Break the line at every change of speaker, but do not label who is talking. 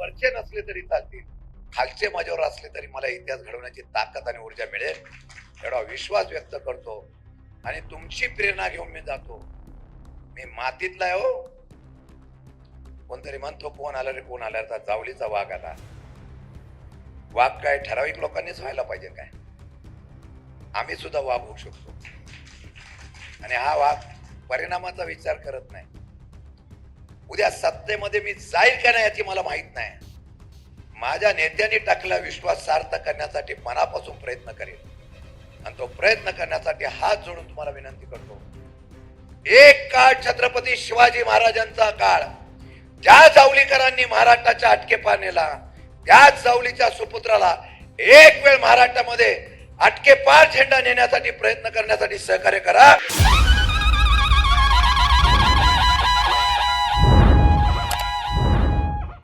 वरचे नसले तरी चालतील, खालचे माझ्यावर असले तरी मला इतिहास घडवण्याची ताकद आणि ऊर्जा मिळेल एवढा विश्वास व्यक्त करतो आणि तुमची प्रेरणा घेऊन मी जातो. मी मातीतला आहे हो. कोणतरी म्हणतो कोण आला रे कोण आला, तर जावलीचा वाघ आला. वाघ काय ठराविक लोकांनीच व्हायला पाहिजे काय? आम्ही सुद्धा वाघ होऊ शकतो. आणि हा वाघ परिणामाचा विचार करत नाही. उद्या सत्तेमध्ये मी जाईल का नाही याची मला माहित नाही. माझ्या नेत्यांनी टाकलेला विश्वास सार्थ करण्यासाठी मनापासून प्रयत्न करेल आणि तो प्रयत्न करण्यासाठी हात जोडून तुम्हाला विनंती करतो. एक काळ छत्रपती शिवाजी महाराजांचा काळ, ज्या जावलीकरांनी महाराष्ट्राच्या अटकेपार नेला, त्याच जावलीच्या सुपुत्राला एक वेळ महाराष्ट्रामध्ये अटकेपार झेंडा नेण्यासाठी प्रयत्न करण्यासाठी सहकार्य करा.